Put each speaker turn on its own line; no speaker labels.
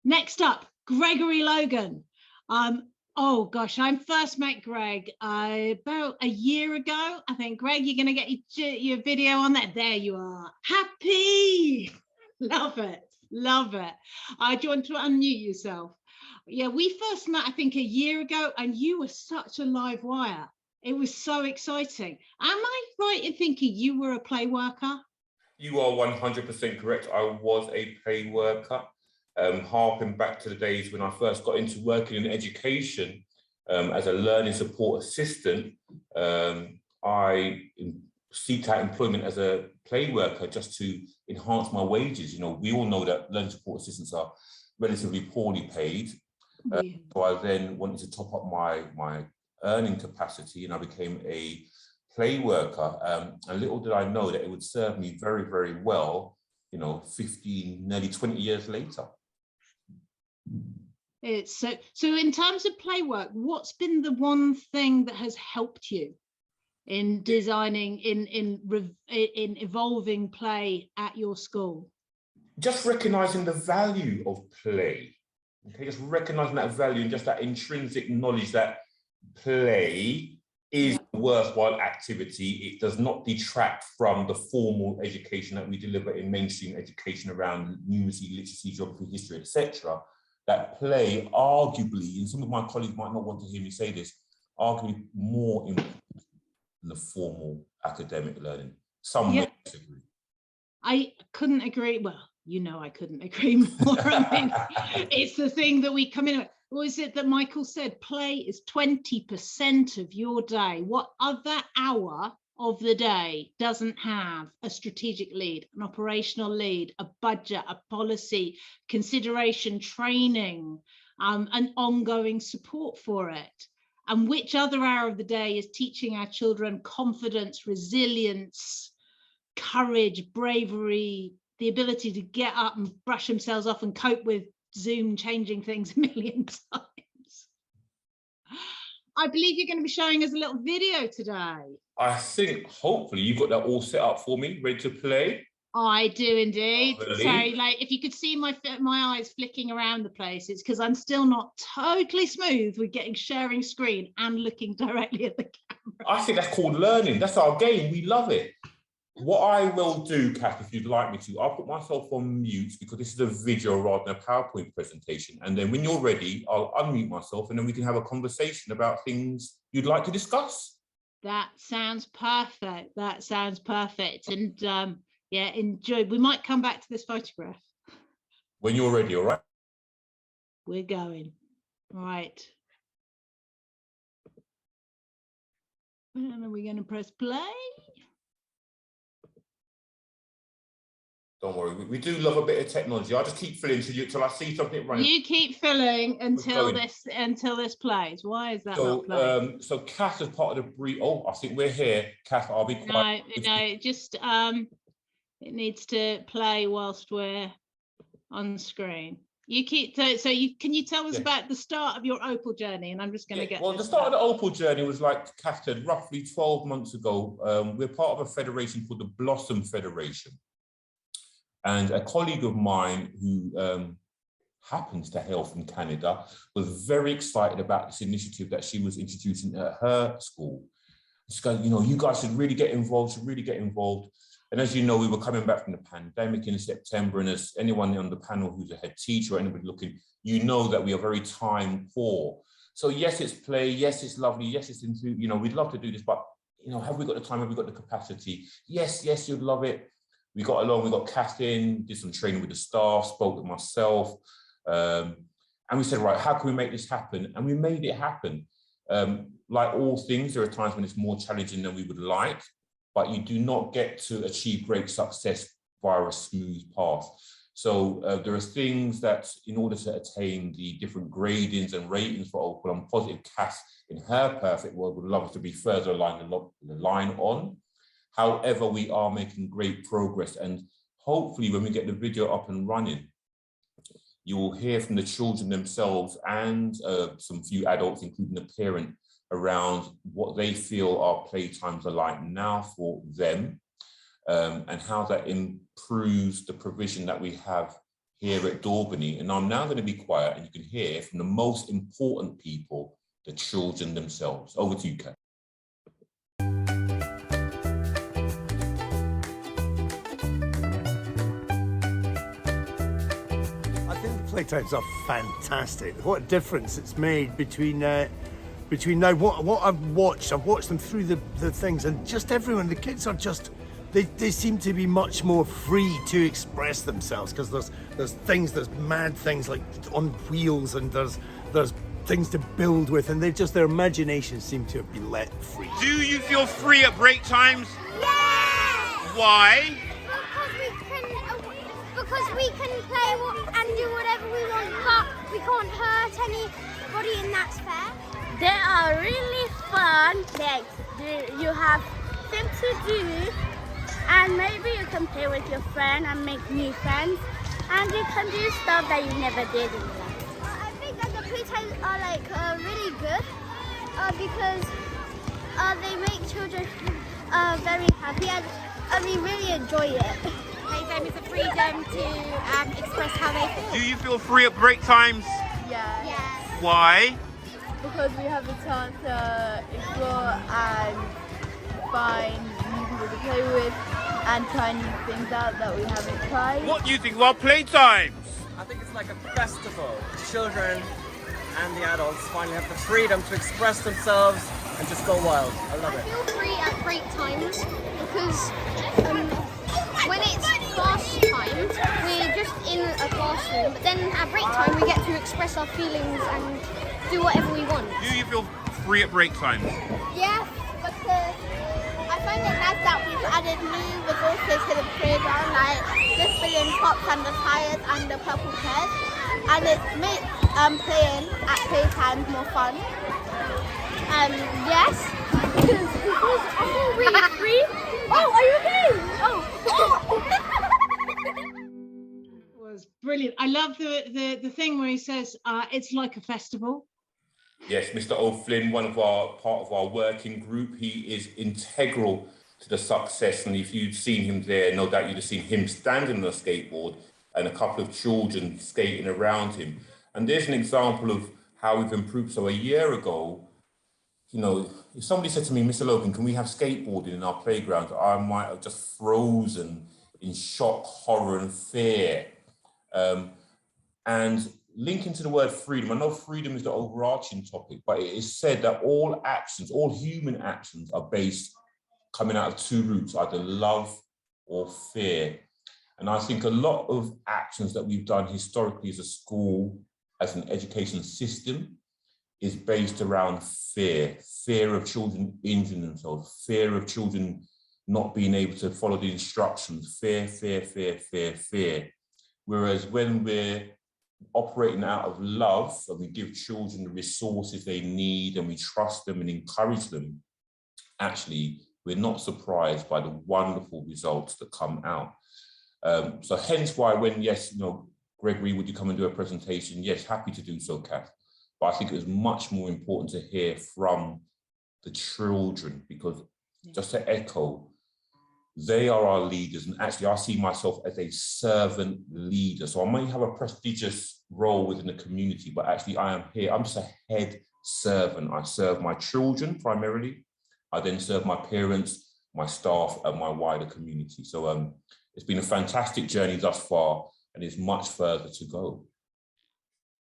Next up, Gregory Logan. Oh gosh, I first met Greg about a year ago. I think, Greg, you're going to get your video on that. There you are. Happy. Love it. Love it. Do you want to unmute yourself? Yeah, we first met, I think, a year ago, and you were such a live wire. It was so exciting. Am I right in thinking you were a play worker?
You are 100% correct. I was a play worker. Harking back to the days when I first got into working in education as a learning support assistant, I seeked out employment as a play worker just to enhance my wages. You know, we all know that learning support assistants are relatively poorly paid. So I then wanted to top up my earning capacity, and I became a play worker. And little did I know that it would serve me very, very well, you know, 15, nearly 20 years later.
It's so in terms of play work, what's been the one thing that has helped you in designing, in evolving play at your school?
Just recognizing the value of play. Okay, just recognizing that value and just that intrinsic knowledge that play is a worthwhile activity. It does not detract from the formal education that we deliver in mainstream education around numeracy, literacy, geography, history, etc. That play, arguably, and some of my colleagues might not want to hear me say this, arguably more important than the formal academic learning. Some may disagree. I
couldn't agree. Well, you know, I couldn't agree more. I mean, it's the thing that we come in with. What is it that Michael said? Play is 20% of your day. What other hour of the day doesn't have a strategic lead, an operational lead, a budget, a policy, consideration, training, and ongoing support for it? And which other hour of the day is teaching our children confidence, resilience, courage, bravery, the ability to get up and brush themselves off and cope with Zoom changing things a million times? I believe you're going to be showing us a little video today.
I think hopefully you've got that all set up for me, ready to play.
I do indeed. Sorry, like if you could see my eyes flicking around the place, it's because I'm still not totally smooth with sharing screen and looking directly at the camera.
I think that's called learning. That's our game. We love it. What I will do, Kath, if you'd like me to, I'll put myself on mute because this is a video rather than a PowerPoint presentation. And then when you're ready, I'll unmute myself and then we can have a conversation about things you'd like to discuss.
That sounds perfect. That sounds perfect. And yeah, enjoy. We might come back to this photograph.
When you're ready, all right?
We're going. All right. And are we going to press play?
Don't worry, we do love a bit of technology. I'll just keep filling till I see something running.
You keep filling until this plays. Why is that not playing?
So Kath, as part of the brief, I think we're here. Kath, I'll be quiet.
No, just it needs to play whilst we're on screen. You keep can you tell us about the start of your OPAL journey? And I'm just going to get.
Well, the start of the OPAL journey was, like Kath said, roughly 12 months ago. We're part of a federation called the Blossom Federation. And a colleague of mine who happens to hail from Canada was very excited about this initiative that she was introducing at her school. She's going, you know, you guys should really get involved, And as you know, we were coming back from the pandemic in September, and as anyone on the panel who's a head teacher or anybody looking, you know that we are very time poor. So yes, it's play, yes, it's lovely, yes, it's into, you know, we'd love to do this, but, you know, have we got the time, have we got the capacity? Yes, you'd love it. We got along, we got Kath in, did some training with the staff, spoke with myself, and we said, right, how can we make this happen? And we made it happen. Like all things, there are times when it's more challenging than we would like, but you do not get to achieve great success via a smooth path. So there are things that, in order to attain the different gradings and ratings for OPAL, I'm positive Kath, in her perfect world, would love us to be further along the line on. However, we are making great progress, and hopefully when we get the video up and running, you will hear from the children themselves and some few adults, including the parent, around what they feel our playtimes are like now for them, and how that improves the provision that we have here at Daubeney. And I'm now going to be quiet and you can hear from the most important people, the children themselves. Over to you, Kat.
I think the playtimes are fantastic. What a difference it's made between now what I've watched them through the things, and just everyone, the kids are just, they seem to be much more free to express themselves, because there's mad things like on wheels, and there's things to build with, and their imagination seem to have been let free.
Do you feel free at break times?
Yeah!
Why?
Because we can play and do whatever we want, but we can't hurt anybody, and that's fair.
They are really fun. You have things to do, and maybe you can play with your friend and make new friends, and you can do stuff that you never did in life.
I think that the playtimes are really good because they make children very happy, and we really enjoy it.
Playtime is a freedom to express how they feel.
Do you feel free at break times?
Yeah.
Why?
Because we have the chance to explore and find new people to play with and try new things out that we haven't tried.
What do you think about playtimes?
I think it's like a festival. Children and the adults finally have the freedom to express themselves and just go wild. I love it.
I feel free at break times because when it's class time, we're just in a classroom, but then at break time we get to express our feelings and do whatever we want.
Do you feel free at break times?
Yeah, because I find it nice that we've added new resources to the playground, like the spinning tops and the tires and the purple chairs, and it makes playing at playtime more fun. Yes, because I feel really free. Oh, are you okay? Oh.
Was brilliant. I love the thing where he says it's like a festival.
Yes, Mr. O'Flynn, part of our working group, he is integral to the success. And if you'd seen him there, no doubt you'd have seen him standing on a skateboard and a couple of children skating around him. And there's an example of how we've improved. So a year ago, you know, if somebody said to me, Mr. Logan, can we have skateboarding in our playground? I might have just frozen in shock, horror and fear. And linking to the word freedom, I know freedom is the overarching topic, but it is said that all actions, all human actions are coming out of two roots, either love or fear. And I think a lot of actions that we've done historically as a school, as an education system, is based around fear of children injuring themselves, fear of children not being able to follow the instructions, fear. Whereas when we're operating out of love and we give children the resources they need and we trust them and encourage them, actually, we're not surprised by the wonderful results that come out. So hence why when, yes, you know, Gregory, would you come and do a presentation? Yes, happy to do so, Kath. But I think it was much more important to hear from the children, because just to echo, they are our leaders, and actually I see myself as a servant leader. So I may have a prestigious role within the community, but actually I am here, I'm just a head servant. I serve my children primarily. I then serve my parents, my staff and my wider community. So it's been a fantastic journey thus far, and there's much further to go.